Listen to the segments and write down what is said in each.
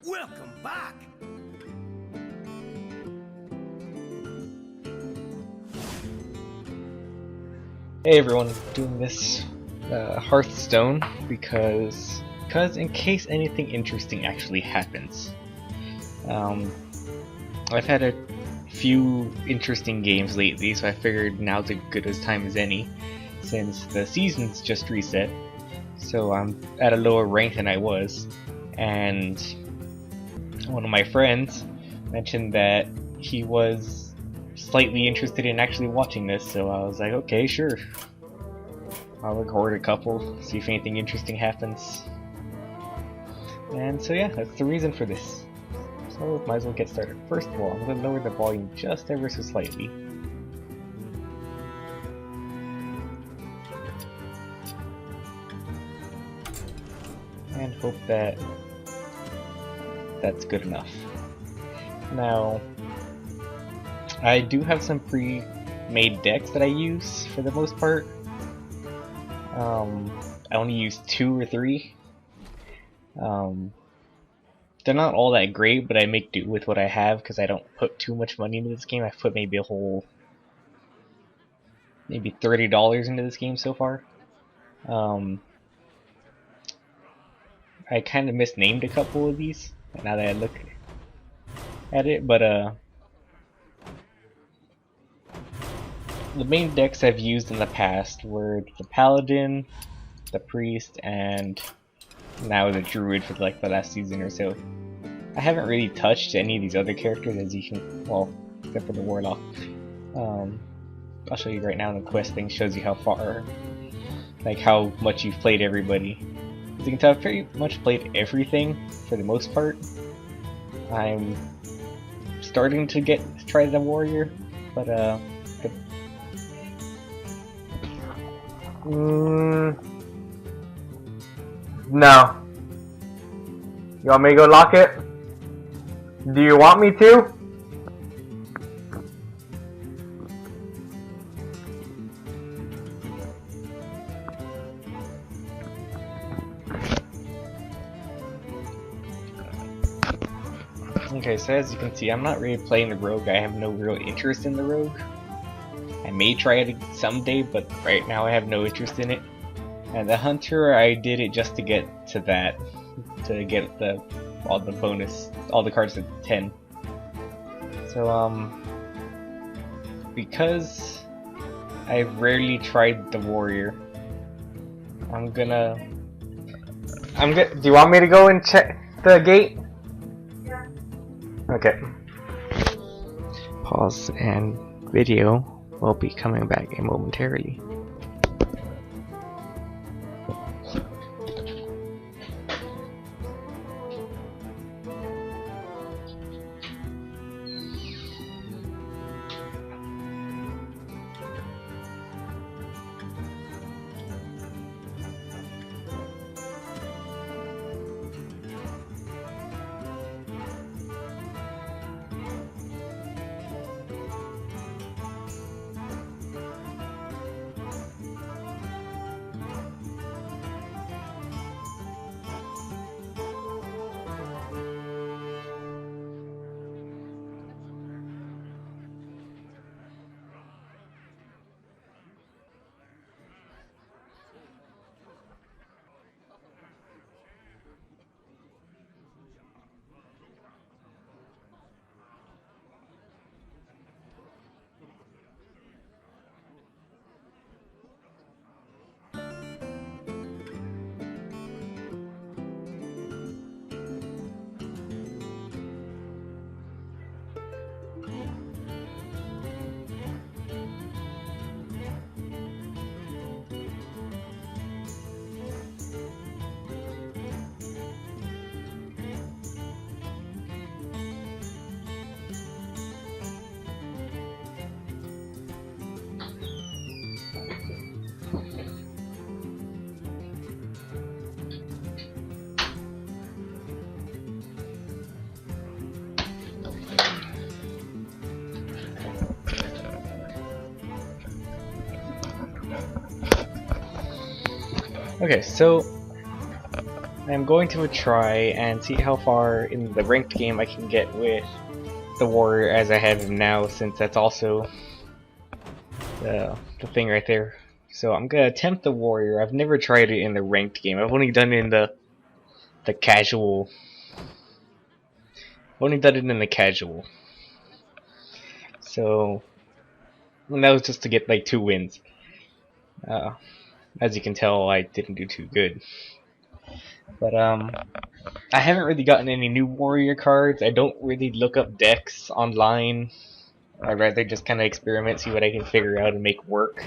Welcome back! Hey everyone, I'm doing this Hearthstone because in case anything interesting actually happens. I've had a few interesting games lately, so I figured now's as good a time as any, since the season's just reset. So I'm at a lower rank than I was, and one of my friends mentioned that he was slightly interested in actually watching this, so I was like, okay, sure. I'll record a couple, see if anything interesting happens. And so yeah, that's the reason for this. So might as well get started. First of all, I'm going to lower the volume just ever so slightly. And hope that that's good enough. Now, I do have some pre-made decks that I use for the most part. I only use 2 or 3. They're not all that great, but I make do with what I have because I don't put too much money into this game. I've put maybe a whole, maybe $30 into this game so far. I kind of misnamed a couple of these now that I look at it, but the main decks I've used in the past were the Paladin, the Priest, and now the Druid for like the last season or so. I haven't really touched any of these other characters, as you can, well, except for the Warlock. I'll show you right now. The quest thing shows you how far, like how much you've played everybody. As you can tell, I've pretty much played everything for the most part. I'm starting to try the Warrior, but No. You want me to go lock it? Do you want me to? okay, so as you can see, I'm not really playing the Rogue. I have no real interest in the Rogue. I may try it someday, but right now I have no interest in it. And the Hunter, I did it just to get to that, to get all the bonus, all the cards at 10. So because I've rarely tried the Warrior, do you want me to go and check the gate? Yeah. Okay. Pause and video will be coming back momentarily. Okay, so I'm going to try and see how far in the ranked game I can get with the warrior as I have him now, since that's also the thing right there. So I'm gonna attempt the warrior. I've never tried it in the ranked game. I've only done it in the casual. I've only done it in the casual. So and that was just to get like 2 wins. As you can tell, I didn't do too good. But I haven't really gotten any new warrior cards. I don't really look up decks online. I'd rather just kind of experiment, see what I can figure out and make work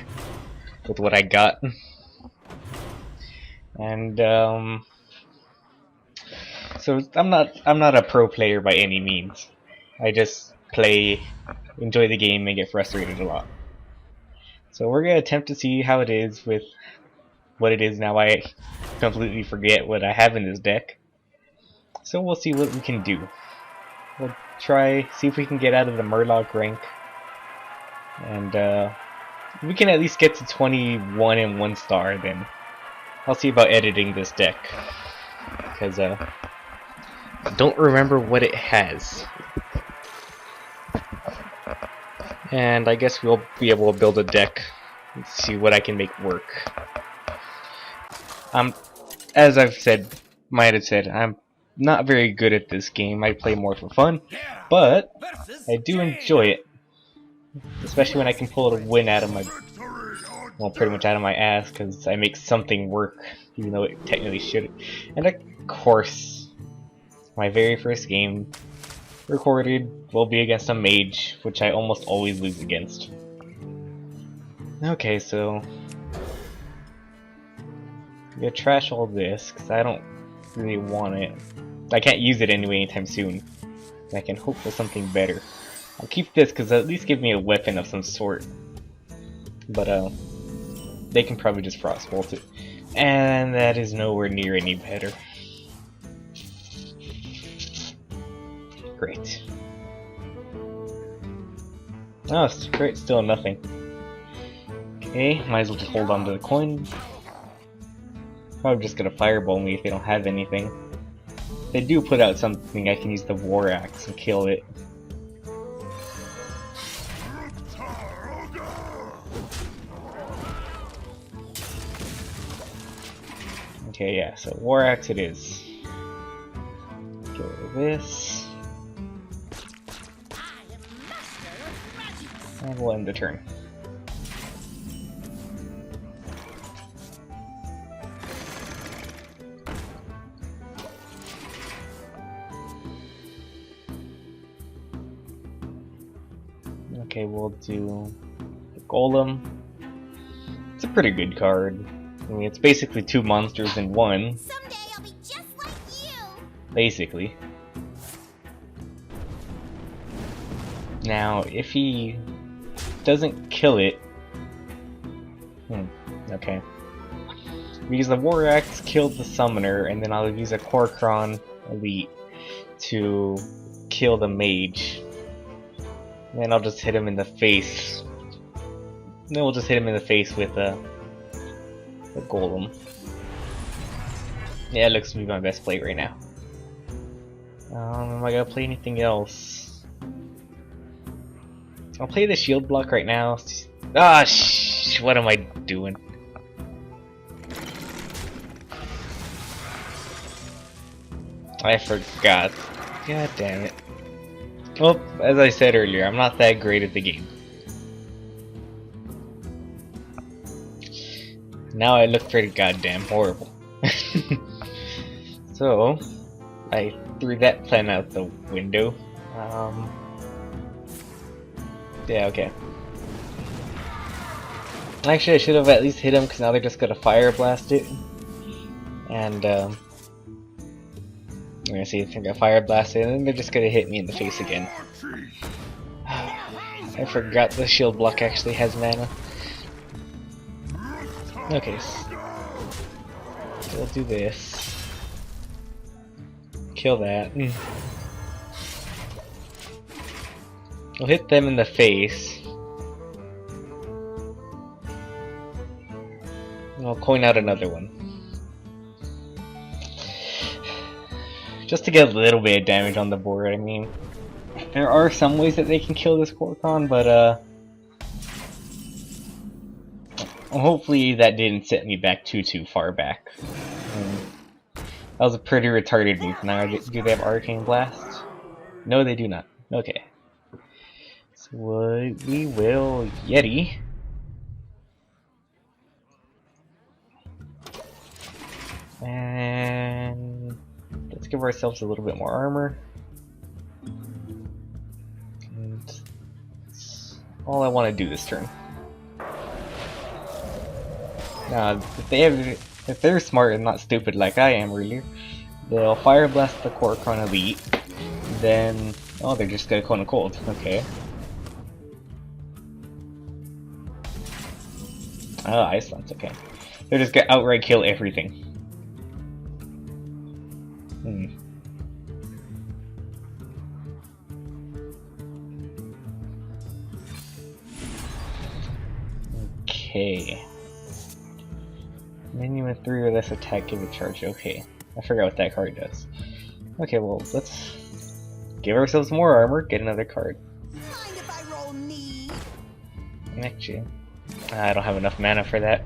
with what I got. And so I'm not a pro player by any means. I just play, enjoy the game, and get frustrated a lot. So we're gonna attempt to see how it is with what it is now. I completely forget what I have in this deck. So we'll see what we can do. We'll try, see if we can get out of the Murloc rank. And we can at least get to 21 and 1 star, then I'll see about editing this deck. Because I don't remember what it has. And I guess we'll be able to build a deck and see what I can make work. As I've said, might have said, I'm not very good at this game. I play more for fun, but I do enjoy it. Especially when I can pull a win out of my, well, pretty much out of my ass, because I make something work, even though it technically shouldn't. And of course, my very first game recorded will be against a mage, which I almost always lose against. Okay, so I'm gonna trash all this, because I don't really want it. I can't use it anyway anytime soon. I can hope for something better. I'll keep this because it'll at least give me a weapon of some sort. But they can probably just frostbolt it. And that is nowhere near any better. Great. Oh, it's great, still nothing. Okay, might as well just hold on to the coin. Probably just gonna fireball me if they don't have anything. If they do put out something, I can use the war axe and kill it. Okay, yeah, so war axe it is. Get rid of this. And we'll end the turn. Okay, we'll do the Golem. It's a pretty good card. I mean, it's basically 2 monsters in one. Someday I'll be just like you. Basically. Now, if he doesn't kill it... okay. Because the War Axe killed the Summoner, and then I'll use a Korkron Elite to kill the Mage. And then I'll just hit him in the face. Then we'll just hit him in the face with the Golem. Yeah, it looks to be my best play right now. Am I gonna play anything else? I'll play the shield block right now. Ah, what am I doing? I forgot. God damn it. Well, as I said earlier, I'm not that great at the game. Now I look pretty goddamn horrible. So, I threw that plan out the window. Yeah, okay. Actually, I should have at least hit him, because now they're just gonna fire blast it. And, I'm gonna see if they're gonna fire blast it, and then they're just gonna hit me in the face again. I forgot the shield block actually has mana. Okay, so we'll do this. Kill that. We'll hit them in the face. And I'll coin out another one. just to get a little bit of damage on the board. I mean, there are some ways that they can kill this Korkon, but hopefully that didn't set me back too far back. That was a pretty retarded move. Now, do they have Arcane Blast? No, they do not. Okay. So we will Yeti. And let's give ourselves a little bit more armor. And that's all I want to do this turn. Now, if they're smart and not stupid like I am really, they'll Fire Blast the Korkon Elite. Then, oh, they're just gonna Cone of Cold. Okay. Oh, Ice Lance. Okay. They're just gonna outright kill everything. Okay. Menu with 3 or less attack, give a charge. Okay. I forgot what that card does. Okay, well, let's give ourselves more armor, get another card. Mind if I roll knee? Actually, I don't have enough mana for that.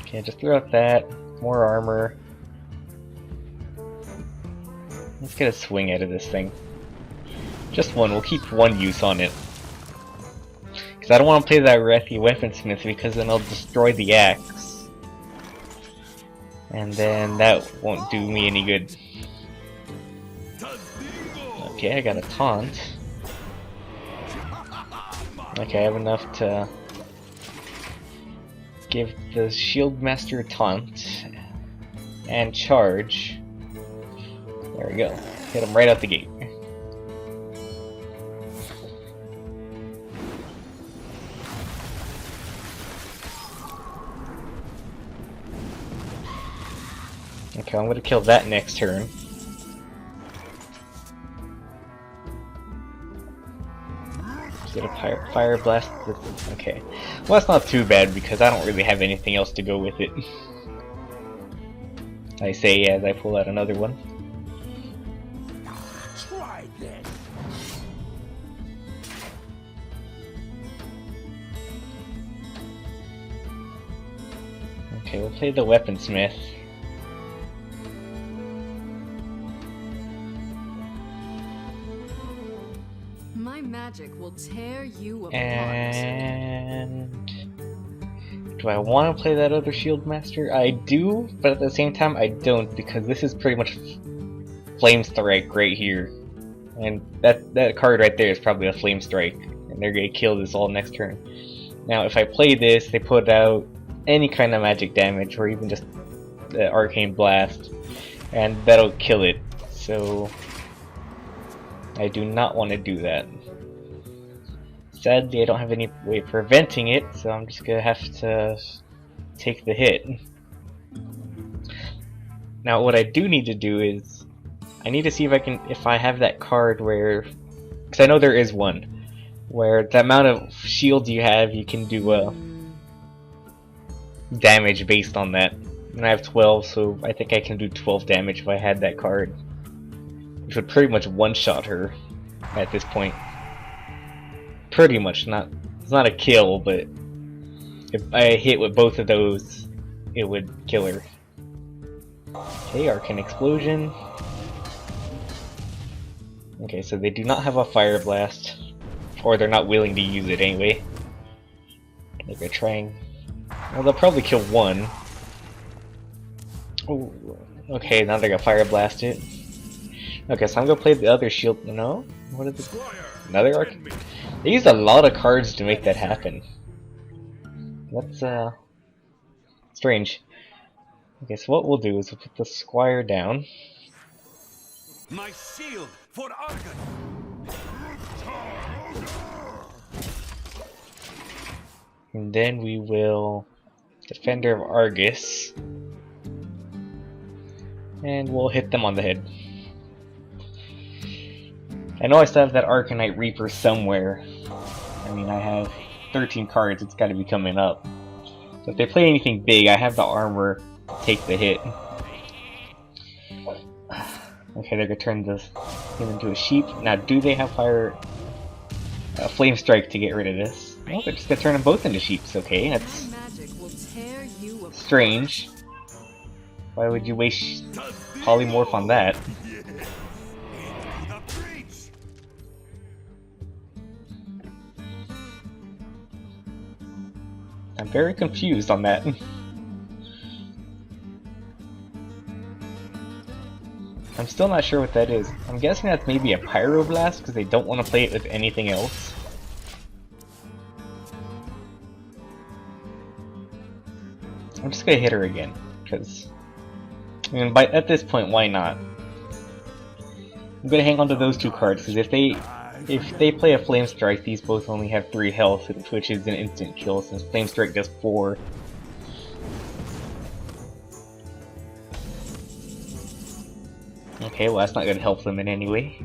Okay, just throw out that. More armor. Let's get a swing out of this thing. Just one, we'll keep one use on it. Because I don't want to play that Wrathy Weaponsmith because then I'll destroy the axe. And then that won't do me any good. Okay, I got a taunt. Okay, I have enough to give the Shield Master a taunt and charge. There we go. Hit him right out the gate. Okay, I'm gonna kill that next turn. Just get a fire blast. Okay, well that's not too bad because I don't really have anything else to go with it. I say as I pull out another one. Try this. Okay, we'll play the Weaponsmith. My magic will tear you apart. And do I want to play that other Shield Master? I do, but at the same time I don't because this is pretty much Flame Strike right here. And that card right there is probably a Flame Strike. And they're going to kill this all next turn. Now if I play this, they put out any kind of magic damage or even just the Arcane Blast. And that'll kill it. So I do not want to do that. Sadly, I don't have any way of preventing it, so I'm just gonna have to take the hit. Now, what I do need to do is I need to see if I have that card where, because I know there is one, where the amount of shields you have, you can do damage based on that. And I have 12, so I think I can do 12 damage if I had that card, which would pretty much one-shot her at this point. Pretty much, it's not a kill, but if I hit with both of those, it would kill her. Okay, Arcane Explosion. Okay, so they do not have a Fire Blast, or they're not willing to use it anyway. They're gonna try and, well, they'll probably kill one. Oh, okay, now they're gonna Fire Blast it. Okay, so I'm gonna play the other shield. No? What is it? Another Arcane? They used a lot of cards to make that happen. That's strange. Okay, so what we'll do is we'll put the Squire down. My shield for Argon. And then we will Defender of Argus. And we'll hit them on the head. I know I still have that Arcanite Reaper somewhere. I mean, I have 13 cards, it's gotta be coming up. So if they play anything big, I have the armor to take the hit. Okay, they're gonna turn him into a sheep. Now, do they have flame strike to get rid of this? Well, they're just gonna turn them both into sheeps. Okay, that's My magic will tear you apart. strange. Why would you waste polymorph on that? I'm very confused on that. I'm still not sure what that is. I'm guessing that's maybe a pyroblast because they don't want to play it with anything else. I'm just gonna hit her again, because I mean, at this point, why not? I'm gonna hang on to those two cards because if they play a flame strike, these both only have 3 health, which is an instant kill since flame strike does 4. Okay, well that's not gonna help them in any way.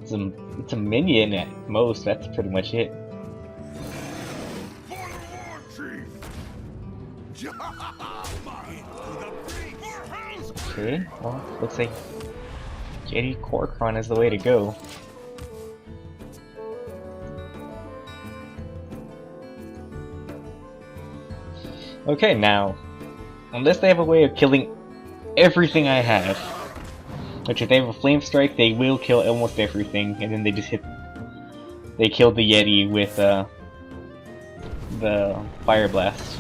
It's a minion at most. That's pretty much it. Okay, well, looks like Jetty Korkron is the way to go. Okay, now, unless they have a way of killing everything I have, which if they have a flame strike, they will kill almost everything, and then they just they killed the Yeti with the fire blast.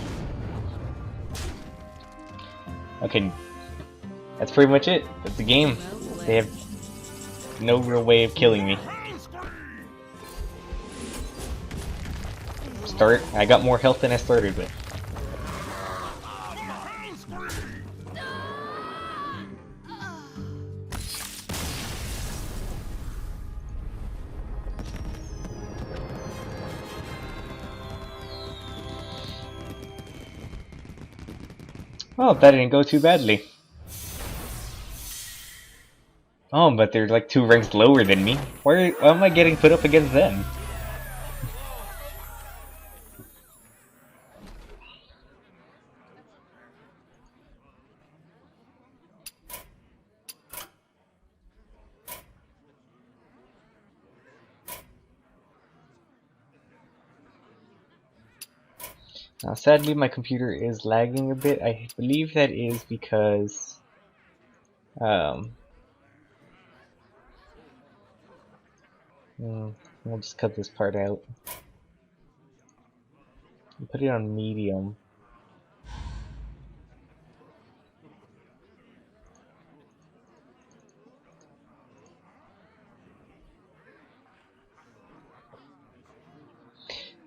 Okay, that's pretty much it. That's the game. They have no real way of killing me. I got more health than I started with. Well, that didn't go too badly. Oh, but they're like 2 ranks lower than me. Why am I getting put up against them? Now, sadly, my computer is lagging a bit. I believe that is because we'll just cut this part out and put it on medium.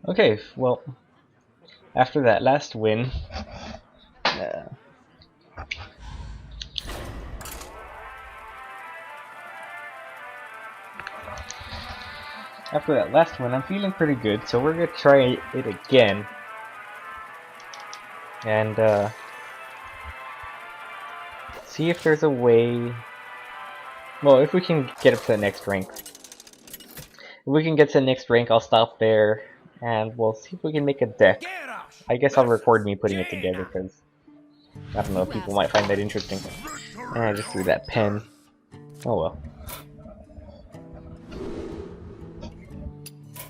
Okay, well, after that last win, I'm feeling pretty good, so we're gonna try it again. And, see if there's a way... Well, if we can get up to the next rank. If we can get to the next rank, I'll stop there, and we'll see if we can make a deck. I guess I'll record me putting it together, because I don't know, people might find that interesting. And I just threw that pen. Oh well.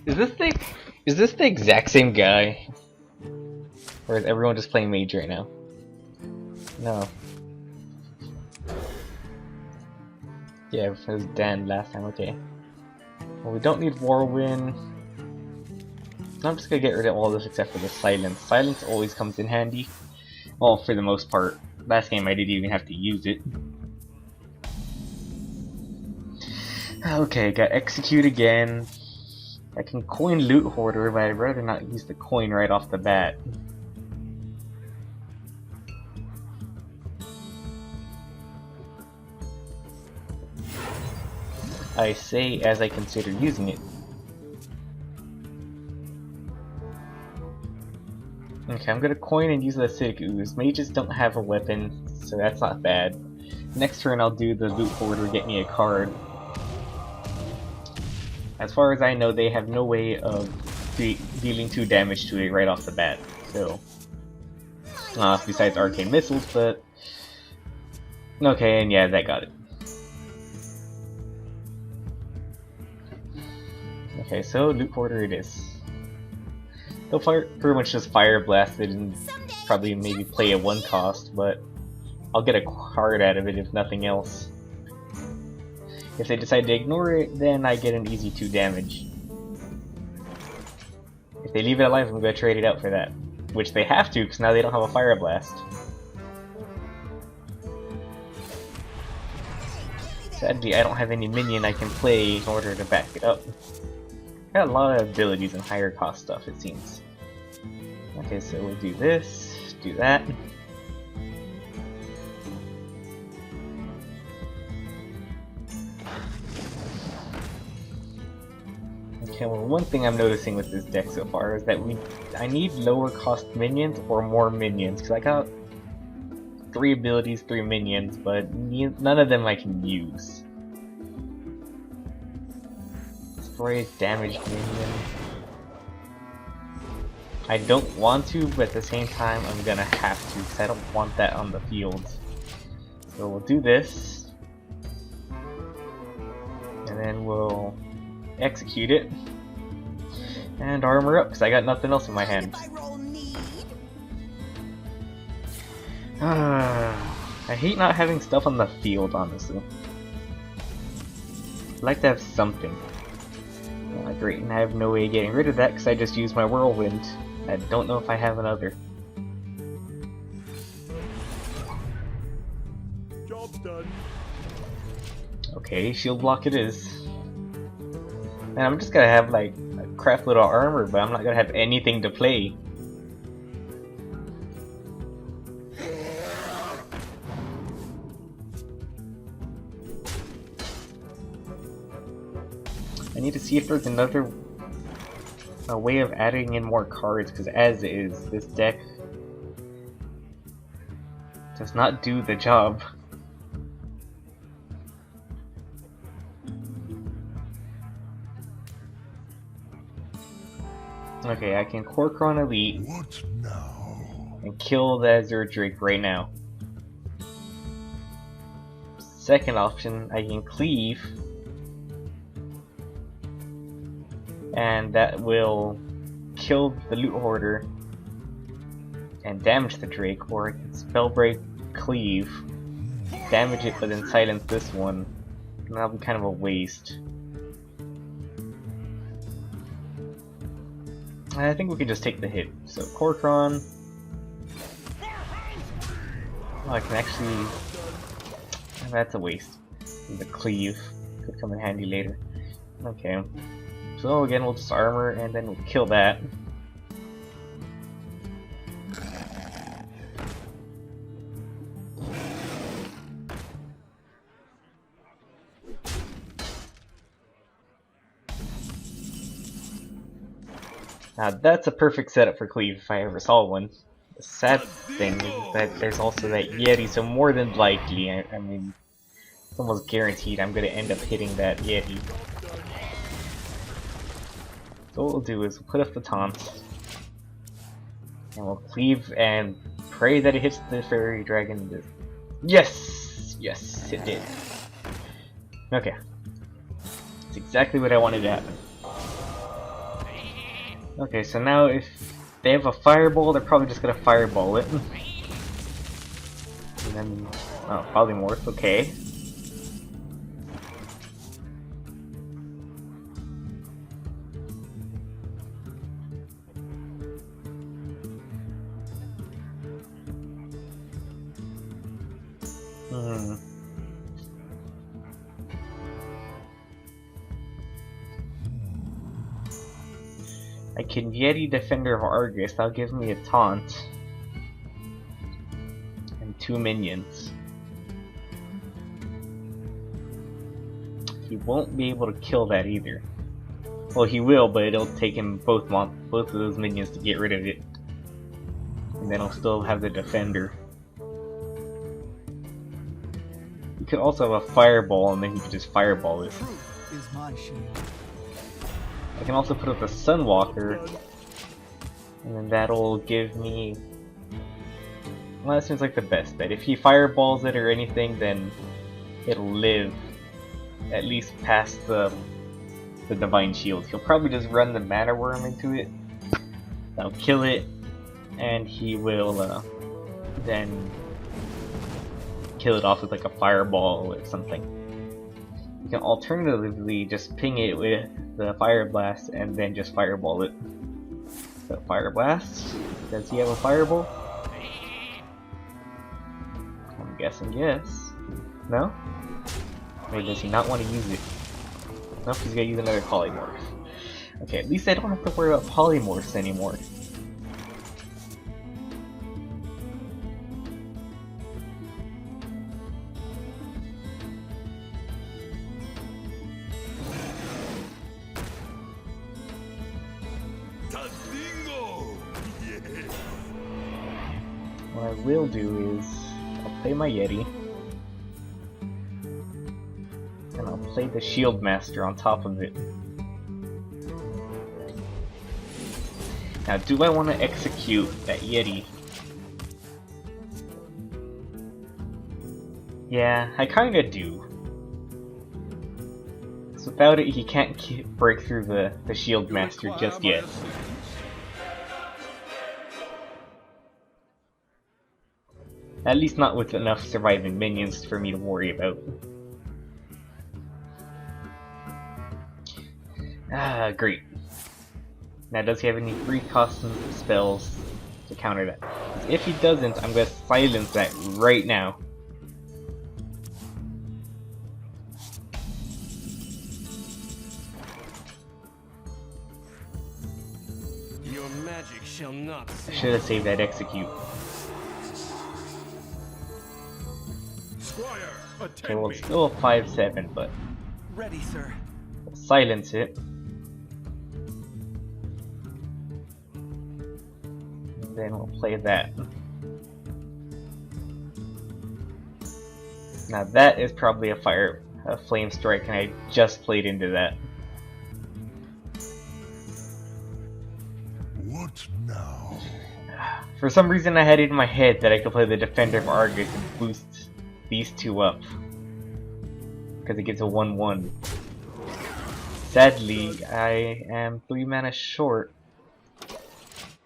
Is this the exact same guy? Or is everyone just playing mage right now? No. Yeah, it was Dan last time, okay. Well, we don't need Whirlwind. I'm just gonna get rid of all this except for the Silence. Silence always comes in handy. Well, for the most part. Last game I didn't even have to use it. Okay, got Execute again. I can coin Loot Hoarder, but I'd rather not use the coin right off the bat. I say as I consider using it. Okay, I'm gonna coin and use the Acidic Ooze. Mages don't have a weapon, so that's not bad. Next turn I'll do the Loot Hoarder, get me a card. As far as I know, they have no way of dealing 2 damage to it right off the bat. So, besides arcane missiles, but okay, and yeah, that got it. Okay, so loot hoarder it is. They'll pretty much just fire blast it and probably maybe play a 1 cost, but I'll get a card out of it if nothing else. If they decide to ignore it, then I get an easy 2 damage. If they leave it alive, I'm going to trade it out for that. Which they have to, because now they don't have a fire blast. Sadly, I don't have any minion I can play in order to back it up. Got a lot of abilities and higher cost stuff, it seems. Okay, so we'll do this, do that. Okay, well, one thing I'm noticing with this deck so far is that I need lower cost minions or more minions, because I got 3 abilities, 3 minions, but none of them I can use. Destroy damaged minion. I don't want to, but at the same time I'm gonna have to, because I don't want that on the field. So we'll do this, and then we'll execute it, and armor up, because I got nothing else in my hand. I hate not having stuff on the field, honestly. I'd like to have something. Great, and I have no way of getting rid of that because I just used my whirlwind. I don't know if I have another. Job's done. Okay, shield block it is. And I'm just gonna have like a crap little armor, but I'm not gonna have anything to play. I need to see if there's a way of adding in more cards, because as is, this deck does not do the job. Okay, I can Corcoran Elite What now? and kill the Azure Drake right now. Second option, I can Cleave, and that will kill the Loot Hoarder and damage the Drake, or I can Spellbreak Cleave, damage it but then silence this one, and that'll be kind of a waste. I think we can just take the hit. So Corcoran. Oh, I can actually. That's a waste. The Cleave could come in handy later. Okay. So again, we'll just armor and then we'll kill that. Now that's a perfect setup for Cleave if I ever saw one. The sad thing is that there's also that Yeti, so more than likely, I mean, it's almost guaranteed I'm going to end up hitting that Yeti. So what we'll do is we'll put up the taunt, and we'll Cleave and pray that it hits the Fairy Dragon. Yes! Yes, it did. Okay. That's exactly what I wanted to happen. Okay, so now if they have a fireball, they're probably just gonna fireball it. And then, oh, Polymorph, okay. I can Yeti Defender of Argus, that'll give me a taunt. And 2 minions. He won't be able to kill that either. Well, he will, but it'll take him both of those minions to get rid of it. And then I'll still have the Defender. You could also have a Fireball, and then you could just Fireball it. Truth is my shield. I can also put up the Sunwalker, and then that'll give me... Well, that seems like the best bet. If he fireballs it or anything, then it'll live at least past the Divine Shield. He'll probably just run the Mana Worm into it. That'll kill it, and he will then kill it off with like a fireball or something. You can alternatively just ping it with the Fire Blast and then just fireball it. So Fire Blast, does he have a fireball? I'm guessing yes. No? Or does he not want to use it? Nope, he's gonna use another polymorph. Okay, at least I don't have to worry about polymorphs anymore. What I will do is, I'll play my Yeti, and I'll play the Shield Master on top of it. Now, do I want to execute that Yeti? Yeah, I kinda do. So without it, he can't break through the Shield Master just yet. At least not with enough surviving minions for me to worry about. Ah, great. Now, does he have any free custom spells to counter that? 'Cause if he doesn't, I'm gonna silence that right now. Your magic shall not. I should have saved that execute. Squire, Okay, attend well, me. it's still a 5/7, but Ready, sir. we'll silence it. And then we'll play that. Now that is probably a flame strike, and I just played into that. What now? For some reason I had it in my head that I could play the Defender of Argus and boost these two up. Because it gives a 1/1. Sadly, I am 3 mana short.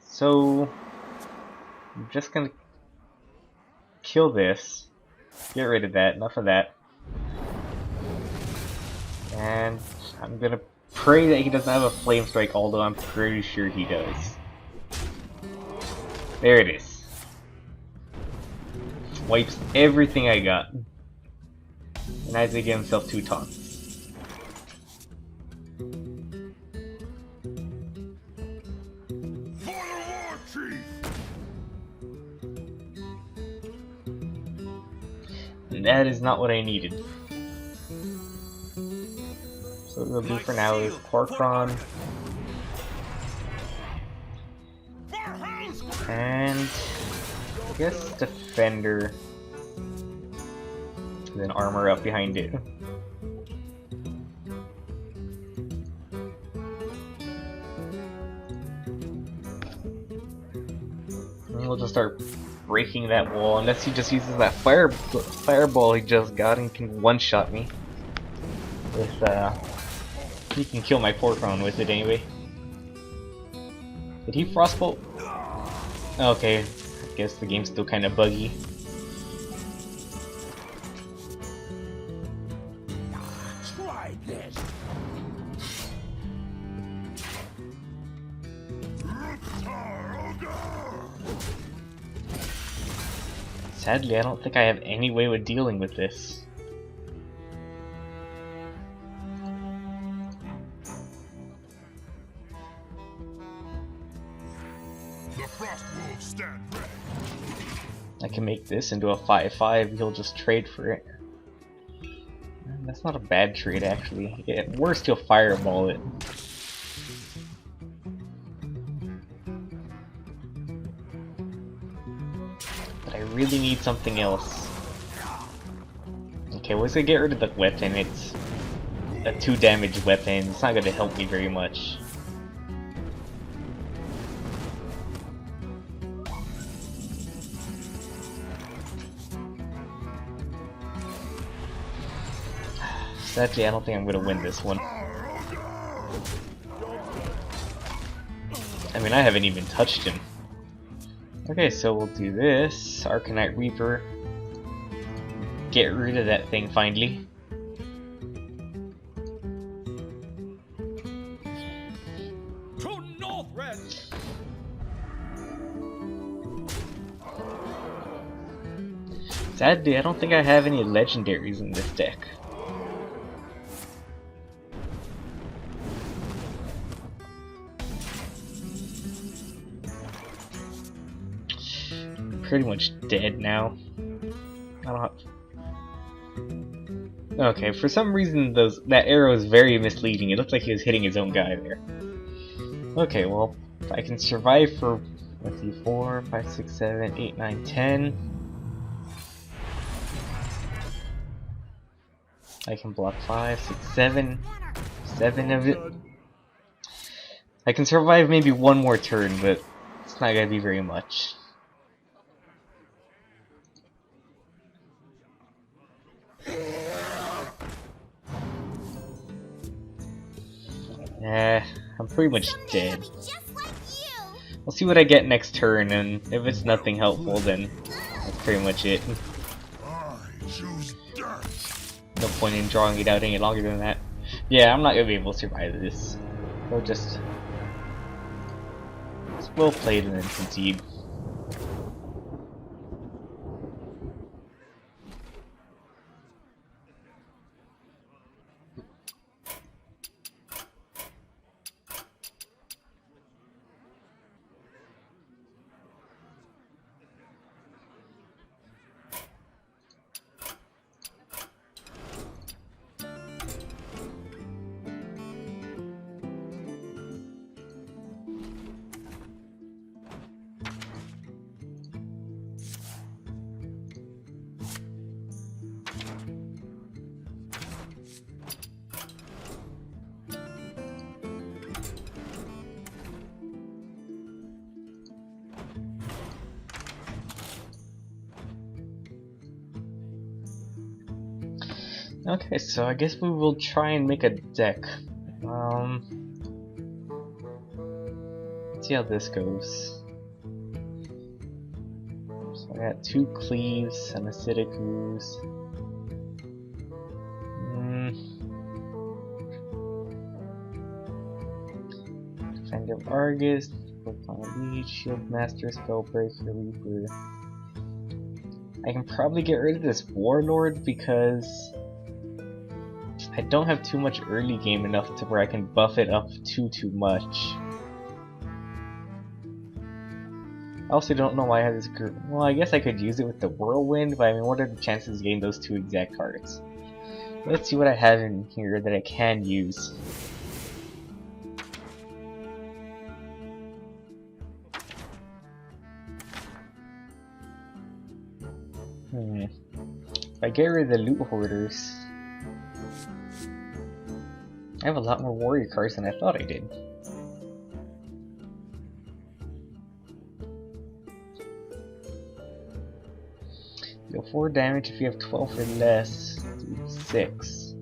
So I'm just gonna kill this. Get rid of that, enough of that. And I'm gonna pray that he doesn't have a Flame Strike, although I'm pretty sure he does. There it is. Wipes everything I got. And has to give himself 2 taunts. For the war chief! And that is not what I needed. So what we'll do for now is Corkron. And I guess Defender. And then armor up behind it. And we'll just start breaking that wall, unless he just uses that fireball he just got and can one-shot me. With he can kill my Corkron with it anyway. Did he frostbolt? Okay, I guess the game's still kind of buggy. Try this! Sadly, I don't think I have any way of dealing with this. The frost wolves stand ready. I can make this into a 5/5, he'll just trade for it. That's not a bad trade, actually. At worst, he'll fireball it. But I really need something else. Okay, well, let's get rid of the weapon. It's a 2 damage weapon. It's not going to help me very much. Sadly, I don't think I'm gonna win this one. I mean, I haven't even touched him. Okay, so we'll do this. Arcanite Reaper. Get rid of that thing finally. True North Red. Sadly, I don't think I have any legendaries in this deck. Pretty much dead now. I don't have... Okay, for some reason that arrow is very misleading. It looked like he was hitting his own guy there. Okay, well, if I can survive for, let's see, 4, 5, 6, 7, 8, 9, 10. I can block 5, 6, 7. 7 of it. I can survive maybe one more turn, but it's not gonna be very much. I'm pretty much dead. We'll see what I get next turn, and if it's nothing helpful, then that's pretty much it. I choose death. No point in drawing it out any longer than that. Yeah, I'm not gonna be able to survive this. We'll just well played and then concede. Okay, so I guess we will try and make a deck. Let's see how this goes. So I got 2 Cleaves, an Acidic Ooze. Defender of Argus, Pokemon Leech, Shield Master, Spellbreaker, Reaper. I can probably get rid of this Warlord because I don't have too much early game enough to where I can buff it up too much. I also don't know why I have this group. Well, I guess I could use it with the Whirlwind, but I mean, what are the chances of getting those 2 exact cards? Let's see what I have in here that I can use. If I get rid of the Loot Hoarders, I have a lot more warrior cards than I thought I did. Deal 4 damage if you have 12 or less. Do 6.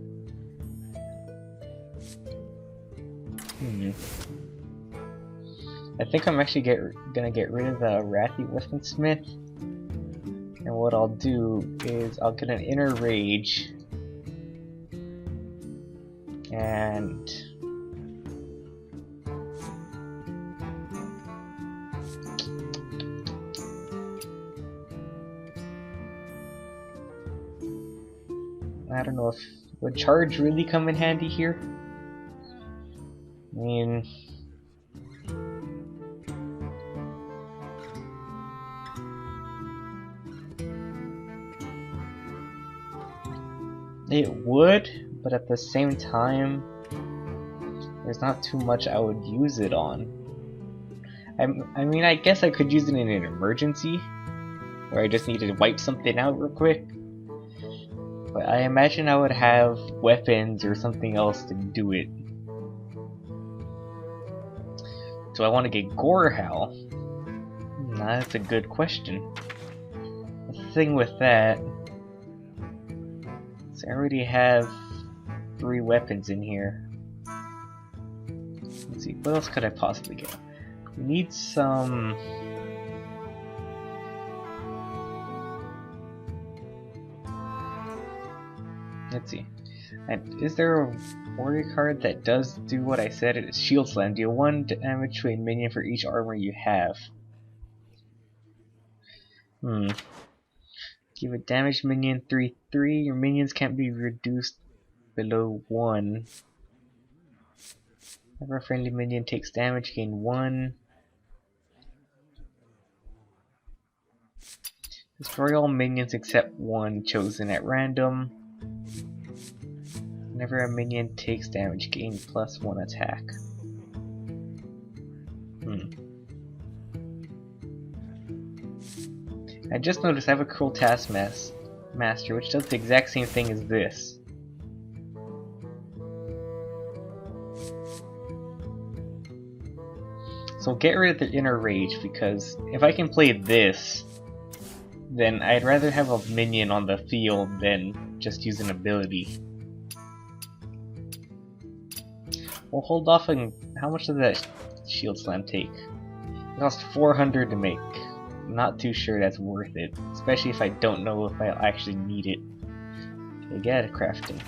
I think I'm actually gonna get rid of the Wrathy Weaponsmith. And what I'll do is I'll get an Inner Rage. And I don't know if would charge really come in handy here. I mean, it would, but at the same time, there's not too much I would use it on. I mean, I guess I could use it in an emergency, where I just need to wipe something out real quick. But I imagine I would have weapons or something else to do it. Do I want to get Gorehowl? That's a good question. The thing with that is I already have 3 weapons in here. Let's see, what else could I possibly get? We need some... Let's see. And is there a warrior card that does do what I said? It is Shield Slam. Deal 1 damage to a minion for each armor you have. Give a damaged minion 3/3. Your minions can't be reduced below 1. Whenever a friendly minion takes damage, gain 1. Destroy all minions except 1 chosen at random. Whenever a minion takes damage, gain +1 attack. I just noticed I have a Cruel Taskmaster, which does the exact same thing as this. So get rid of the Inner Rage, because if I can play this, then I'd rather have a minion on the field than just use an ability. We'll hold off on... How much does that Shield Slam take? It costs 400 to make. I'm not too sure that's worth it, especially if I don't know if I'll actually need it. Okay, get out of crafting.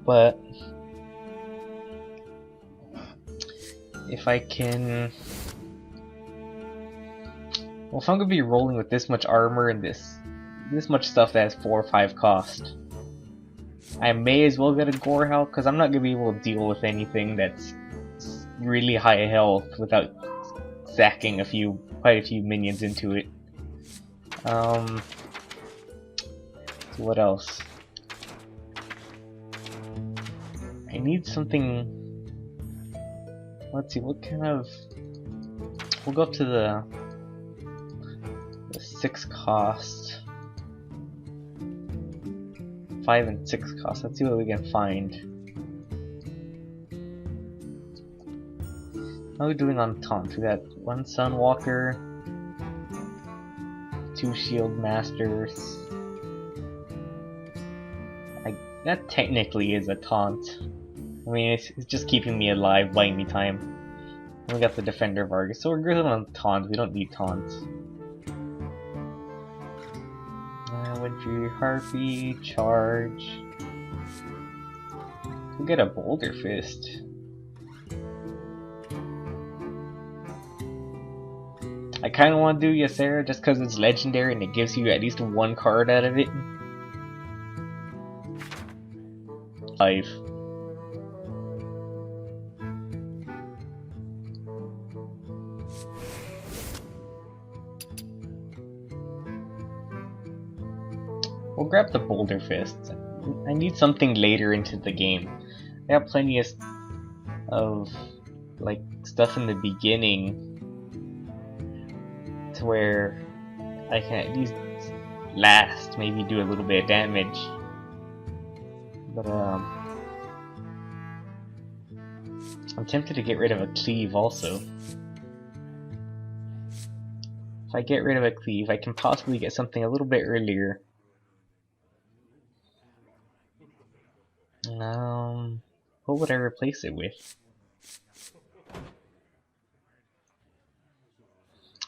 But if I can... Well, if I'm gonna be rolling with this much armor and this much stuff that has 4 or 5 cost, I may as well get a Gore Howl, because I'm not gonna be able to deal with anything that's really high health without sacking quite a few minions into it. So what else? I need something. Let's see, what kind of... We'll go up to the 6 cost. 5 and 6 cost. Let's see what we can find. How are we doing on taunt? We got 1 Sunwalker, 2 Shield Masters. That technically is a taunt. I mean, it's just keeping me alive, buying me time. And we got the Defender of Argus, so we're good on taunt. We don't need taunts. Wintry Harpy, charge. We'll get a Boulder Fist. I kinda want to do Ysera just because it's legendary and it gives you at least 1 card out of it. 5. We'll grab the Boulder Fist. I need something later into the game. I got plenty of like stuff in the beginning to where I can at least last, maybe do a little bit of damage. But I'm tempted to get rid of a cleave also. If I get rid of a cleave, I can possibly get something a little bit earlier. What would I replace it with?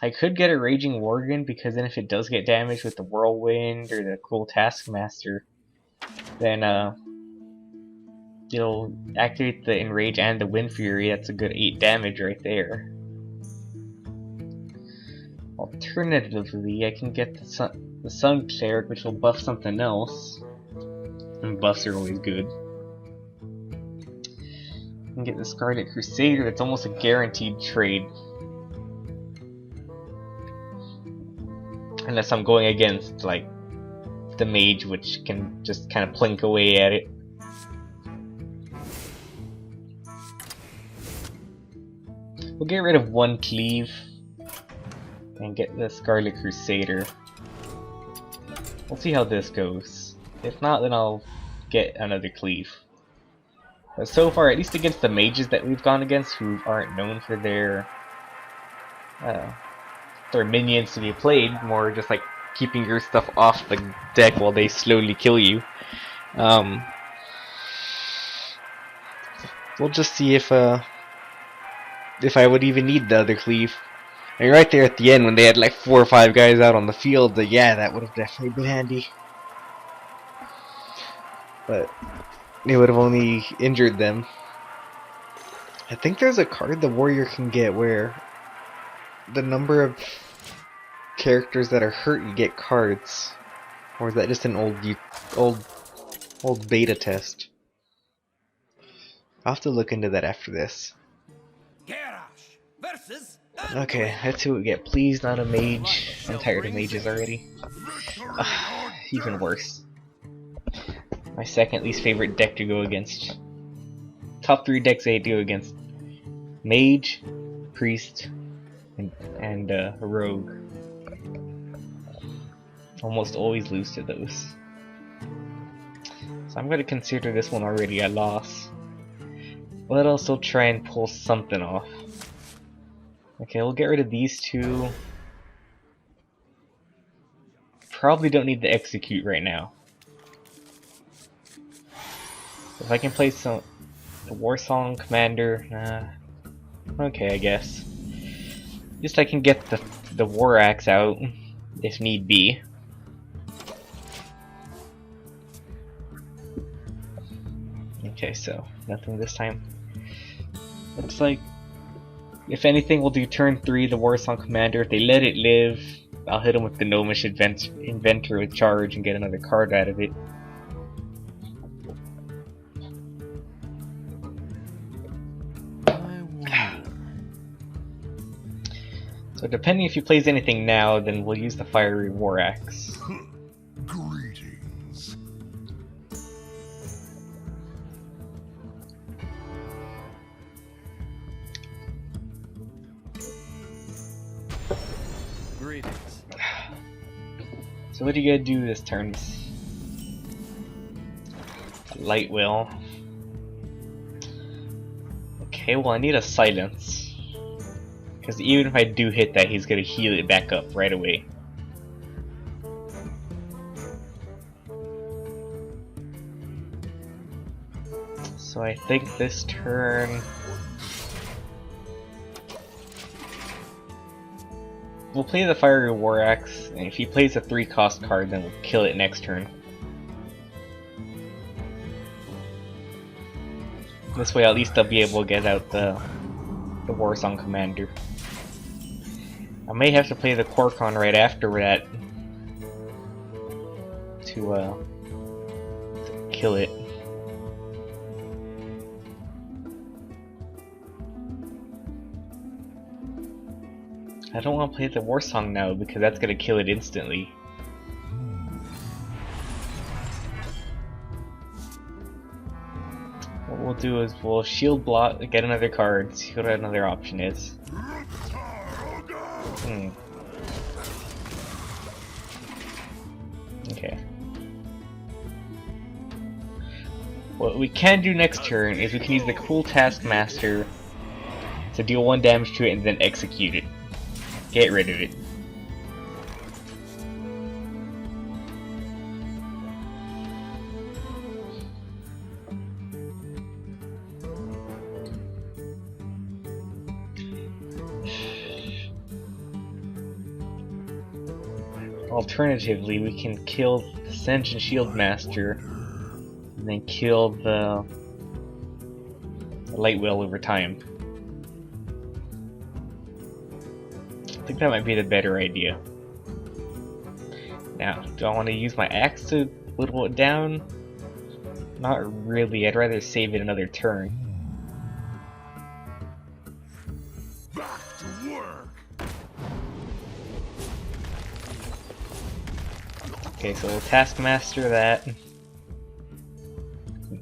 I could get a Raging Worgen, because then if it does get damaged with the Whirlwind or the Cruel Taskmaster, then it'll activate the Enrage and the Wind Fury. That's a good 8 damage right there. Alternatively, I can get the Sun Cleric, which will buff something else. And buffs are always good. I can get the Scarlet Crusader, that's almost a guaranteed trade. Unless I'm going against, like, the Mage, which can just kind of plink away at it. We'll get rid of 1 cleave and get the Scarlet Crusader. We'll see how this goes. If not, then I'll get another cleave. But so far, at least against the mages that we've gone against, who aren't known for their minions to be played, more just like keeping your stuff off the deck while they slowly kill you. We'll just see if I would even need the other cleave. And right there at the end when they had like 4 or 5 guys out on the field, yeah, that would have definitely been handy. But it would have only injured them. I think there's a card the warrior can get where the number of characters that are hurt, you get cards. Or is that just an old beta test? I'll have to look into that after this. Garrosh versus Okay, let's see what we get. Please not a mage. I'm tired of mages already. Even worse. My second least favorite deck to go against. Top 3 decks I do against: mage, priest, and rogue. Almost always lose to those. So I'm going to consider this one already a loss. But I'll still try and pull something off. Okay, we'll get rid of these 2. Probably don't need to execute right now. If I can play the Warsong Commander, okay, I guess. Just I can get the War Axe out if need be. Okay, so nothing this time. Looks like, if anything, we'll do turn 3 the Warsong Commander. If they let it live, I'll hit him with the Gnomish Inventor with charge and get another card out of it. So depending if he plays anything now, then we'll use the Fiery War Axe. Greetings. greetings. So what do you gotta do this turn? Light Will. Okay, well I need a silence. Because even if I do hit that, he's gonna heal it back up right away. So I think this turn we'll play the Fiery War Axe, and if he plays a 3-cost card, then we'll kill it next turn. This way at least I'll be able to get out the Warsong Commander. I may have to play the Korkon right after that to kill it. I don't want to play the Warsong now because that's gonna kill it instantly. What we'll do is we'll shield block, get another card, see what another option is. Okay. What we can do next turn is we can use the Cool Taskmaster to deal 1 damage to it and then execute it. Get rid of it. Alternatively, we can kill the Ascension Shield Master and then kill the Light Will over time. I think that might be the better idea. Now, do I want to use my axe to whittle it down? Not really, I'd rather save it another turn. Back to work. Okay, so we'll Taskmaster that. And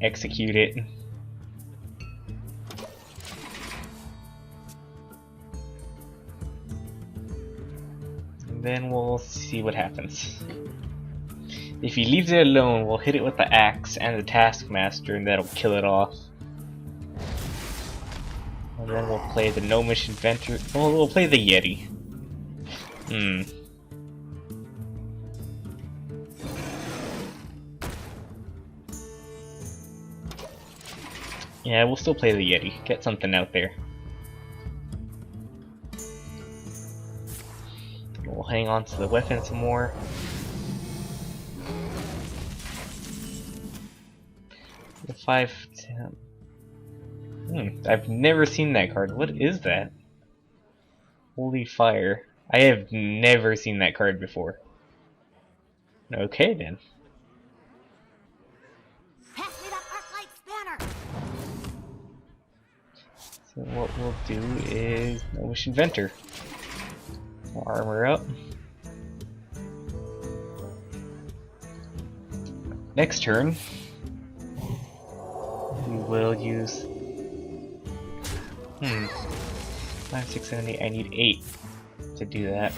execute it. And then we'll see what happens. If he leaves it alone, we'll hit it with the axe and the Taskmaster, and that'll kill it off. And then we'll play the Gnomish Inventor. Well, we'll play the Yeti. Yeah, we'll still play the Yeti. Get something out there. We'll hang on to the weapon some more. The 5-10. I've never seen that card. What is that? Holy fire. I have never seen that card before. Okay then. Pass me that arc light spanner. So what we'll do is Gnomish Inventor. We'll armor up. Next turn, we will use 5, 6, 7, 8. I need 8 to do that.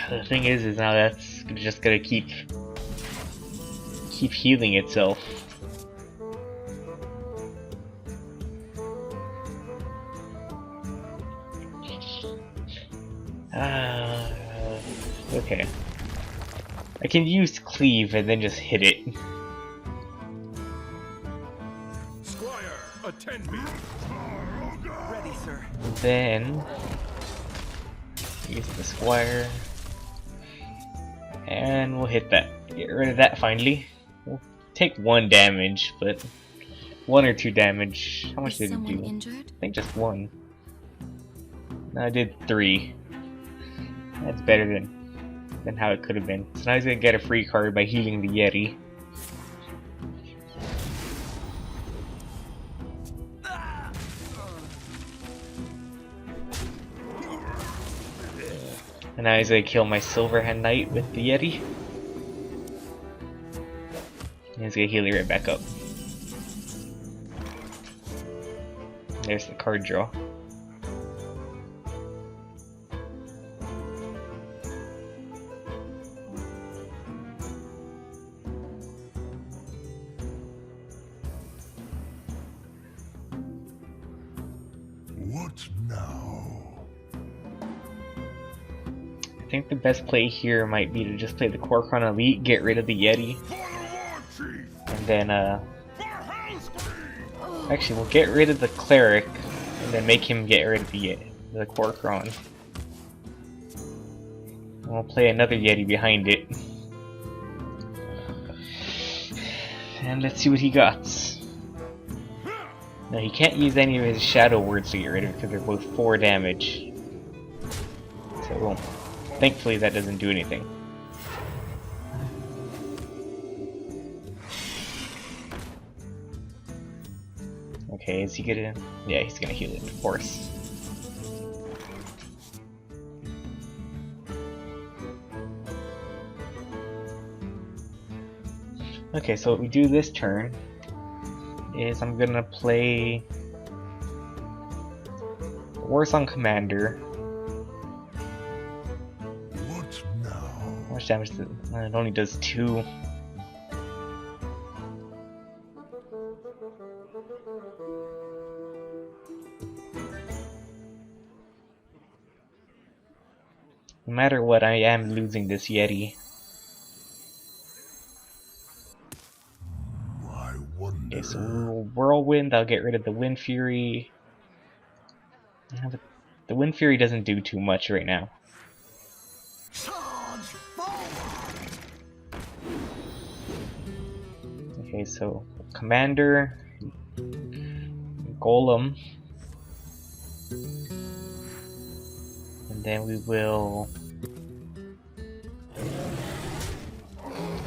The thing is now that's just gonna keep healing itself. Okay. I can use cleave and then just hit it. Squire, attend me. Ready, sir. Then use the squire. And we'll hit that. Get rid of that finally. We'll take 1 damage, but 1 or 2 damage. How much Is did it someone do? injured? I think just 1. No, I did 3. That's better than how it could have been. So now he's gonna get a free card by healing the Yeti. And now he's gonna kill my Silverhand Knight with the Yeti. And he's gonna heal it right back up. There's the card draw. What now? I think the best play here might be to just play the Korkron Elite, get rid of the Yeti, For the war chief! and then For Hellscream! actually we'll get rid of the Cleric, and then make him get rid of the Korkron. And we'll play another Yeti behind it. And let's see what he got. No, he can't use any of his shadow words to get rid of it because they're both 4 damage. So it won't. Thankfully that doesn't do anything. Okay, is he gonna... Yeah, he's gonna heal it, of course. Okay, so what we do this turn is I'm gonna play Warsong Commander. What now? How much damage does it? It only does 2. No matter what, I am losing this Yeti. I wonder. Okay, so we'll Whirlwind, I'll get rid of the Wind Fury. Yeah, but the Wind Fury doesn't do too much right now. Charge forward. Okay, so Commander, Golem, and then we will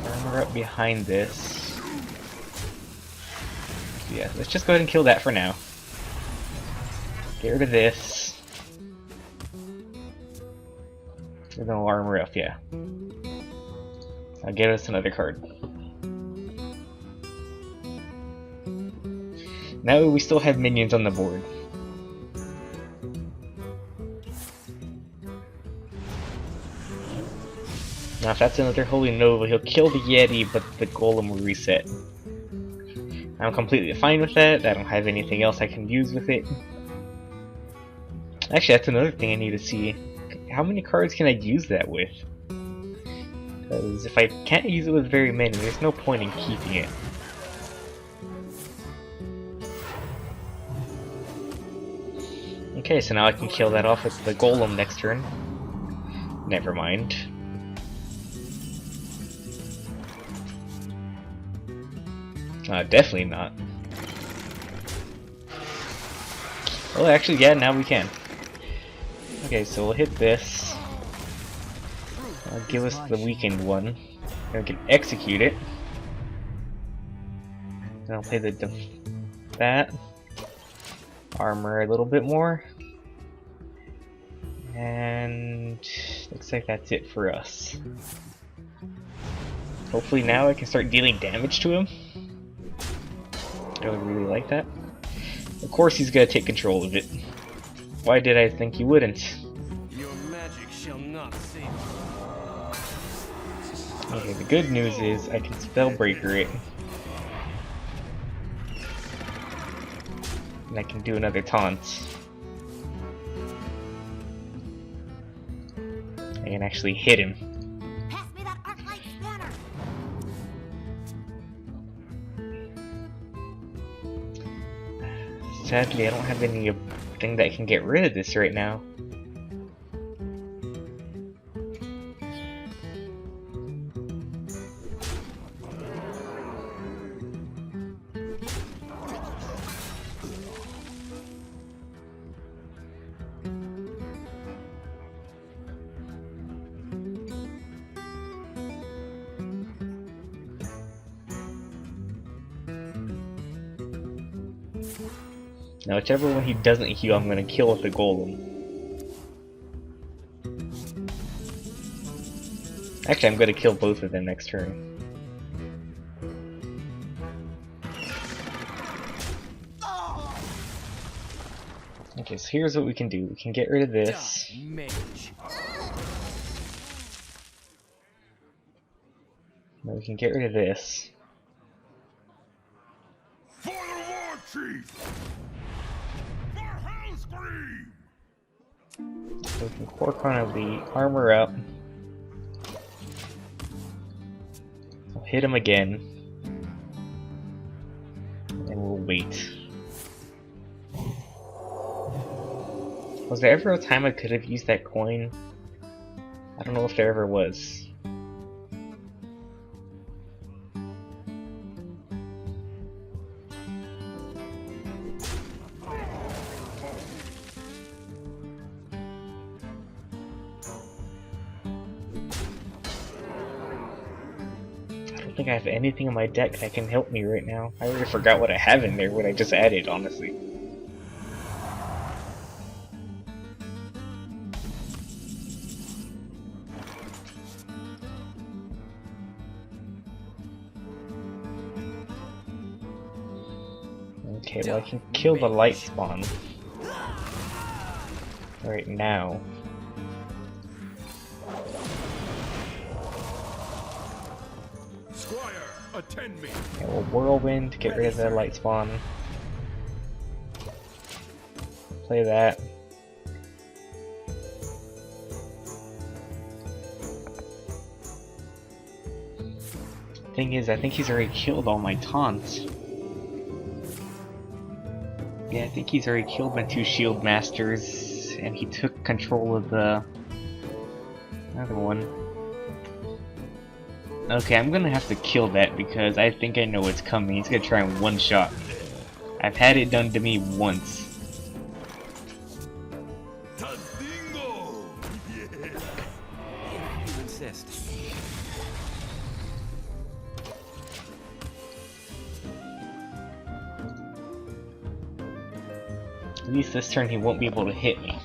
armor up behind this. Yeah, let's just go ahead and kill that for now. Get rid of this. We're gonna armor up, yeah. I'll give us another card. Now we still have minions on the board. Now if that's another Holy Nova, he'll kill the Yeti, but the Golem will reset. I'm completely fine with that. I don't have anything else I can use with it. Actually, that's another thing I need to see. How many cards can I use that with? Because if I can't use it with very many, there's no point in keeping it. Okay, so now I can kill that off with the golem next turn. Never mind. Definitely not. Oh, actually, yeah, now we can. Okay, so we'll hit this. Give us the weakened one. Then we can execute it. Then I'll play that. Armor a little bit more. And looks like that's it for us. Hopefully now I can start dealing damage to him. I would really like that. Of course he's gonna take control of it. Why did I think he wouldn't? Your magic shall not save you. Okay, the good news is I can Spellbreaker it. And I can do another taunt. I can actually hit him. Pass me that arc light spanner. Sadly, I don't have anything that can get rid of this right now. Now, whichever one he doesn't heal, I'm gonna kill with the golem. Actually, I'm gonna kill both of them next turn. Okay, so here's what we can do. We can get rid of this. Mage. Now we can get rid of this. For the war chief! For Hellscream! So we can Core Chrono armor up. I'll hit him again. And we'll wait. Was there ever a time I could have used that coin? I don't know if there ever was. I don't think I have anything in my deck that can help me right now. I already forgot what I have in there, what I just added, honestly. Okay, well I can kill the light spawn right now. Squire, attend me! Okay, well Whirlwind to get rid of the light spawn. Play that. Thing is, I think he's already killed all my taunts. Yeah, I think he's already killed my 2 Shield Masters, and he took control of the other one. Okay, I'm gonna have to kill that because I think I know what's coming. He's gonna try and one-shot me. I've had it done to me once. Tadingo! Yeah! If you insist. At least this turn he won't be able to hit me.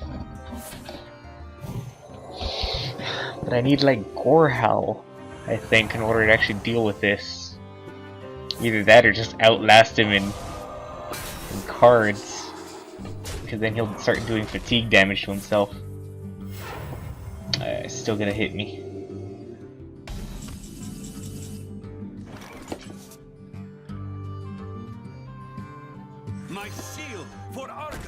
But I need like Gore Howl, I think, in order to actually deal with this. Either that or just outlast him in cards. Because then he'll start doing fatigue damage to himself. It's still gonna hit me. My shield for Argus.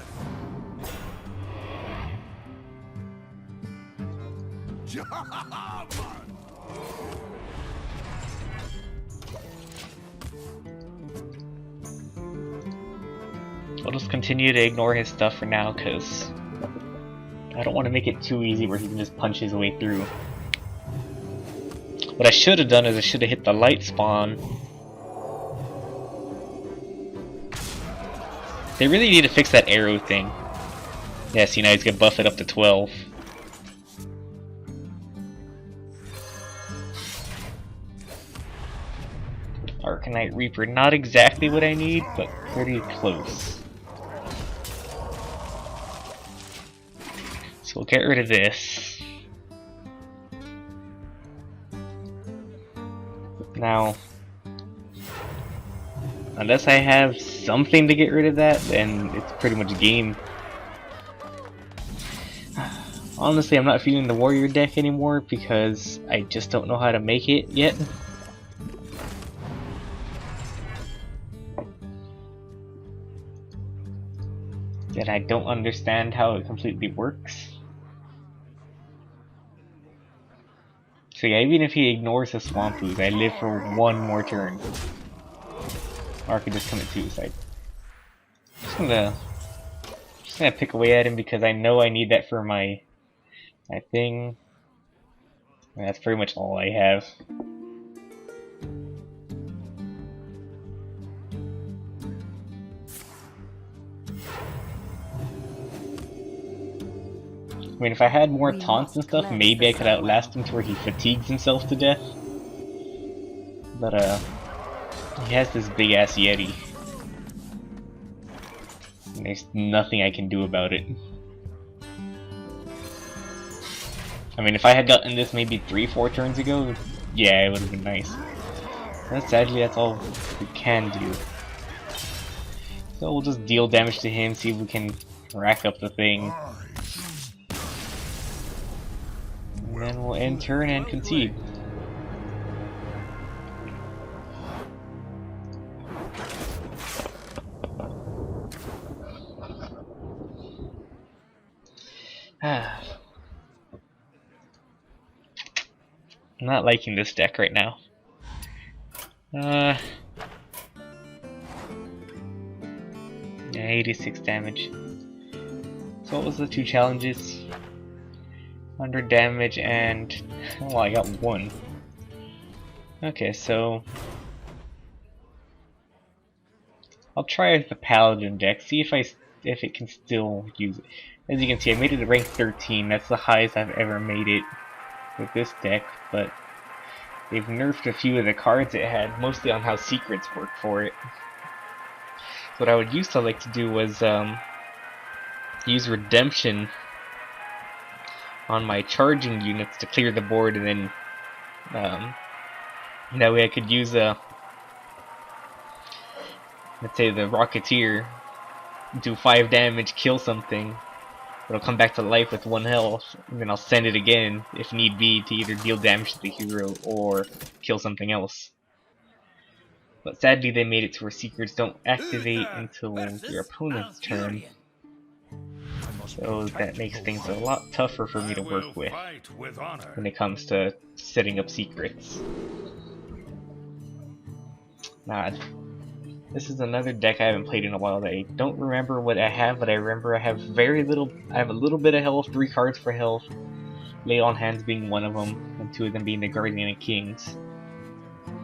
Java! I'll just continue to ignore his stuff for now, because I don't want to make it too easy where he can just punch his way through. What I should have done is I should have hit the light spawn. They really need to fix that arrow thing. Yeah, see, now he's gonna buff it up to 12. Arcanite Reaper, not exactly what I need, but pretty close. So we'll get rid of this. Now, unless I have something to get rid of that, then it's pretty much game. Honestly, I'm not feeling the warrior deck anymore because I just don't know how to make it yet. And I don't understand how it completely works. So yeah, even if he ignores the Swamp Ooze, I live for one more turn. Or I could just commit suicide. Just gonna pick away at him because I know I need that for my thing. And that's pretty much all I have. I mean, if I had more taunts and stuff, maybe I could outlast him to where he fatigues himself to death. But, he has this big ass Yeti. And there's nothing I can do about it. I mean, if I had gotten this maybe 3-4 turns ago, yeah, it would have been nice. But sadly, that's all we can do. So we'll just deal damage to him, see if we can rack up the thing. And then we'll end turn and concede. I'm not liking this deck right now. Yeah, 86 damage. So what was the two challenges? 100 damage and... well, I got one. Okay, so... I'll try the Paladin deck, see if it can still use it. As you can see, I made it to rank 13. That's the highest I've ever made it with this deck, but they've nerfed a few of the cards it had, mostly on how secrets work for it. So what I would used to like to do was use Redemption on my charging units to clear the board, and then that way I could use let's say the Rocketeer, do 5 damage, kill something, it'll come back to life with 1 health, and then I'll send it again if need be to either deal damage to the hero or kill something else. But sadly they made it to where secrets don't activate until your opponent's turn. So that makes things a lot tougher for me to work with when it comes to setting up secrets. Nah, this is another deck I haven't played in a while that I don't remember what I have, but I remember I have very little. I have a little bit of health, 3 cards for health, Lay on Hands being one of them, and 2 of them being the Guardian of Kings.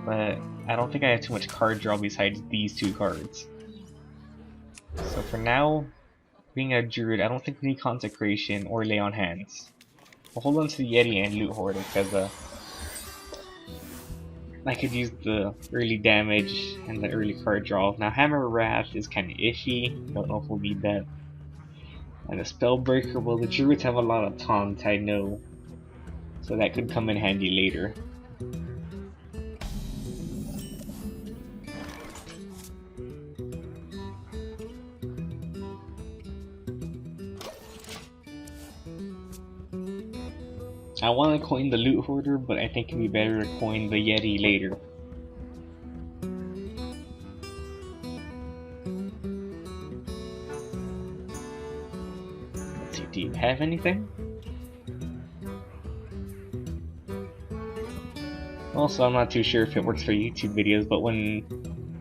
But I don't think I have too much card draw besides these 2 cards. So for now, being a Druid, I don't think we need Consecration or Lay on Hands. We'll hold on to the Yeti and Loot Hoarder because I could use the early damage and the early card draw. Now Hammer Wrath is kind of iffy, don't know if we'll need that. And the Spellbreaker, well, the Druids have a lot of taunt, I know, so that could come in handy later. I want to coin the Loot Hoarder, but I think it'd be better to coin the Yeti later. Let's see, do you have anything? Also, I'm not too sure if it works for YouTube videos, but when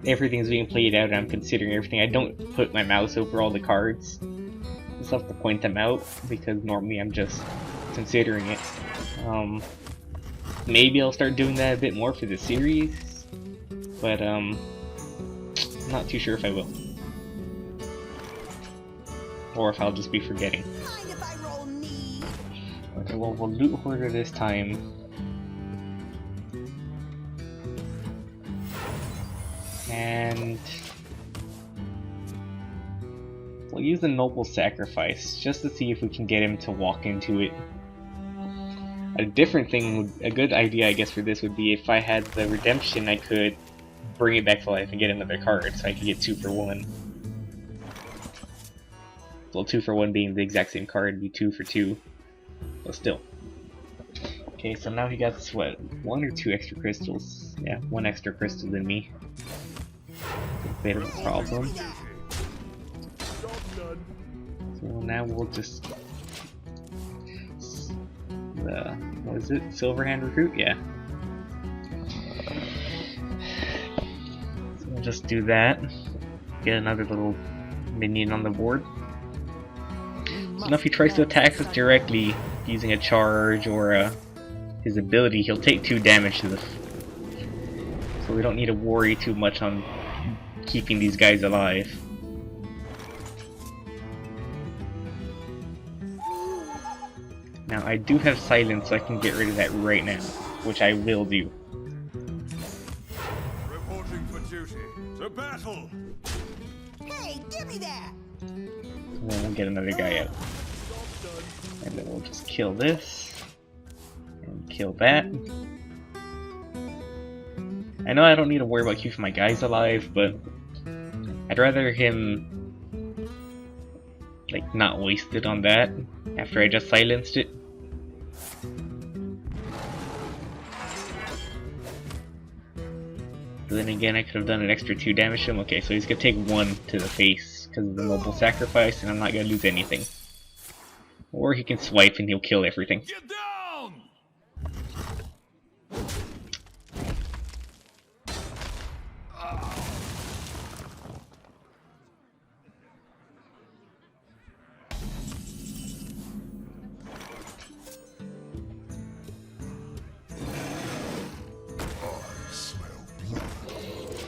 everything's being played out and I'm considering everything, I don't put my mouse over all the cards. I just have to point them out because normally I'm just considering it. Maybe I'll start doing that a bit more for the series, but not too sure if I will. Or if I'll just be forgetting. Mind if I roll me? Okay, well, we'll loot hoarder this time. And we'll use the noble sacrifice just to see if we can get him to walk into it. A different thing, a good idea I guess for this would be if I had the redemption, I could bring it back to life and get another card, so I could get 2 for 1. Well, 2 for 1 being the exact same card, would be 2 for 2, but still. Okay, so now he got, what, 1 or 2 extra crystals? Yeah, 1 extra crystal than me. A bit of a problem. So now we'll just... what is it? Silverhand Recruit? Yeah. So we'll just do that. Get another little minion on the board. So now if he tries to attack us directly using a charge or his ability, he'll take 2 damage to the... So we don't need to worry too much on keeping these guys alive. Now I do have silence, so I can get rid of that right now, which I will do. Reporting for duty. To battle. Hey, give me that! And then we'll get another guy out. And then we'll just kill this. And kill that. I know I don't need to worry about keeping my guys alive, but I'd rather him like not waste it on that after I just silenced it. But then again, I could have done an extra 2 damage to him. Okay, so he's gonna take 1 to the face because of the noble sacrifice, and I'm not gonna lose anything. Or he can swipe and he'll kill everything. Get down!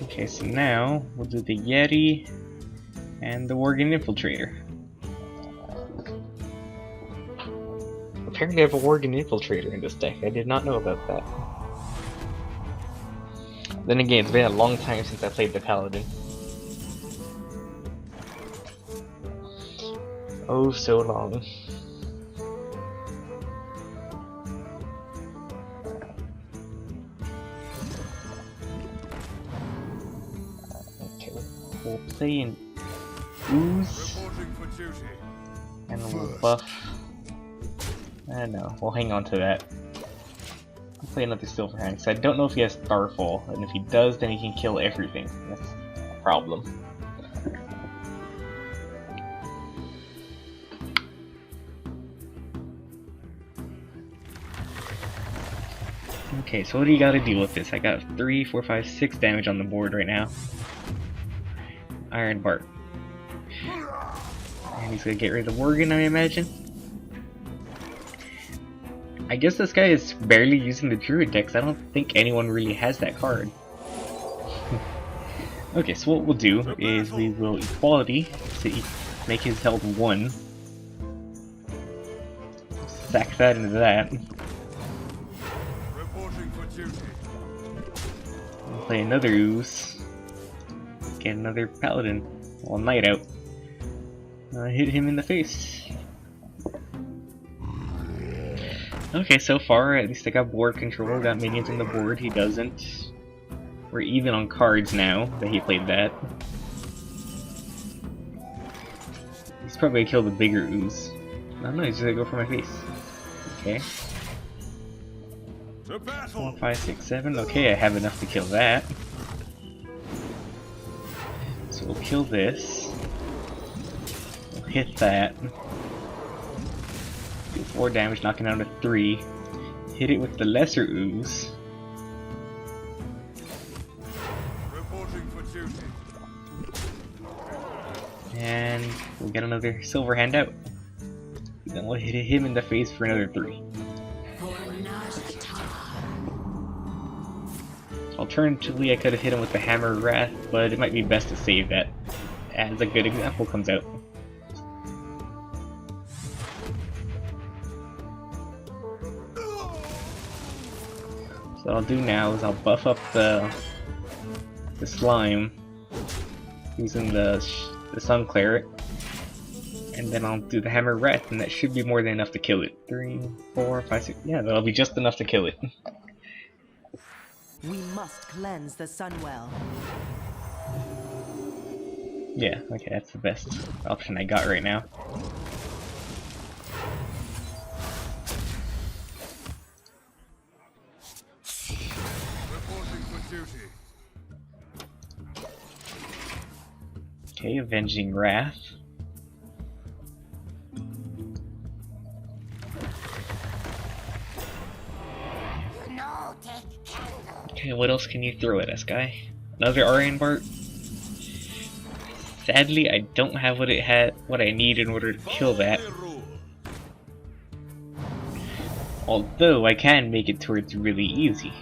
Okay, so now we'll do the Yeti and the Worgen Infiltrator. Apparently I have a Worgen Infiltrator in this deck. I did not know about that. Then again, it's been a long time since I played the Paladin. Oh, so long. Okay, we'll play an Ooze, Reporting for duty. and then we'll buff. No, we'll hang on to that. I'll play another Silverhand, because I don't know if he has Starfall, and if he does, then he can kill everything. That's a problem. Okay, so what do you gotta deal with this? I got 3, 4, 5, 6 damage on the board right now. Iron Bark. And he's gonna get rid of the Worgen, I imagine. I guess this guy is barely using the Druid decks. I don't think anyone really has that card. Okay, so what we'll do is we will equality to make his health 1. Sack that into that. Reporting for duty. We'll play another Ooze. Get another Paladin. Well, Night Out. Hit him in the face. Okay, so far, at least I got board control, got minions on the board, he doesn't. We're even on cards now that he played that. He's probably gonna kill the bigger Ooze. No, he's just gonna go for my face. Okay. To battle. 4, 5, 6, 7. Okay, I have enough to kill that. So we'll kill this. We'll hit that. Do 4 damage, knocking down to 3. Hit it with the lesser Ooze. Reporting for duty. And we'll get another silver hand out. Then we'll hit him in the face for another 3. Alternatively, I could have hit him with the Hammer of Wrath, but it might be best to save that as a good example comes out. So what I'll do now is I'll buff up the slime using the Sun Cleric, and then I'll do the Hammer of Wrath, and that should be more than enough to kill it. 3, 4, 5, 6. Yeah, that'll be just enough to kill it. We must cleanse the Sunwell. Yeah, okay, that's the best option I got right now. Reporting for duty. Okay, Avenging Wrath. Okay, what else can you throw at us, guy? Another Iron Bark? Sadly, I don't have what I need in order to kill that. Although I can make it to where it's really easy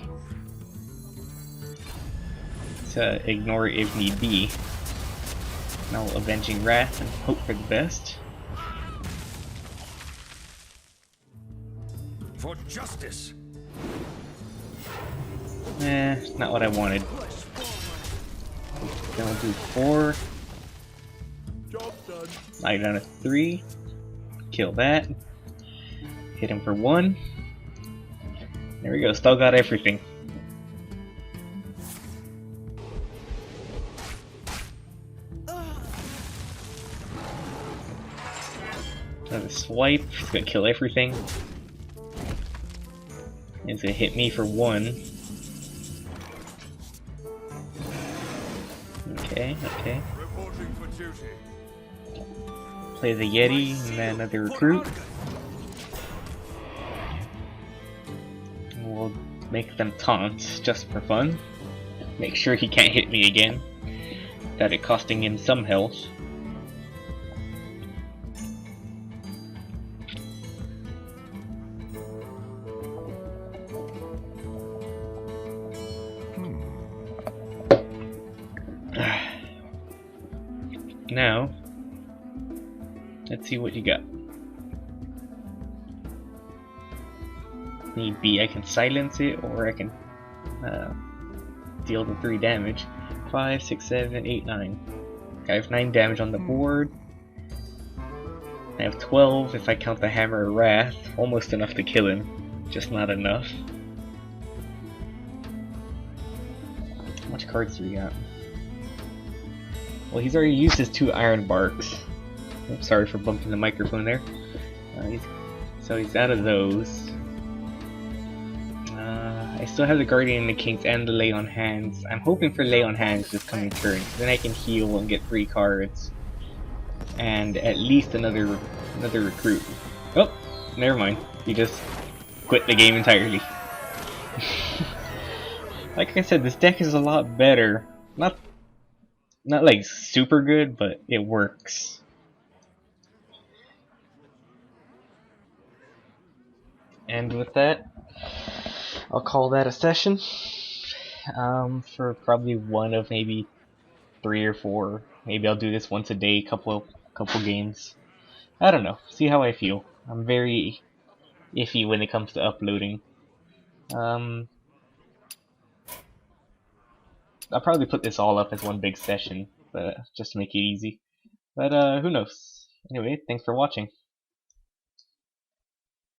to ignore it if need be. Now Avenging Wrath and hope for the best. For justice. Not what I wanted. Then we'll do 4. Job done. Knock down a 3. Kill that. Hit him for 1. There we go, still got everything. Another swipe, it's gonna kill everything. It's gonna hit me for 1. Okay, okay. Reporting for duty. Play the Yeti and then another recruit. We'll make them taunt just for fun. Make sure he can't hit me again without it costing him some health. Now, let's see what you got. Need be, I can silence it, or I can deal the 3 damage. 5, 6, 7, 8, 9. I have 9 damage on the board. I have 12 if I count the Hammer of Wrath. Almost enough to kill him, just not enough. How much cards do we got? Well, he's already used his 2 Iron Barks. Oops, sorry for bumping the microphone there. So he's out of those. I still have the Guardian and the Kings and the Lay on Hands. I'm hoping for Lay on Hands this coming turn. Then I can heal and get 3 cards. And at least another recruit. Oh, never mind. He just quit the game entirely. Like I said, this deck is a lot better. Not like super good, but it works. And with that, I'll call that a session. For probably one of maybe 3 or 4. Maybe I'll do this once a day, couple games. I don't know. See how I feel. I'm very iffy when it comes to uploading. I'll probably put this all up as one big session, but just to make it easy. But who knows? Anyway, thanks for watching.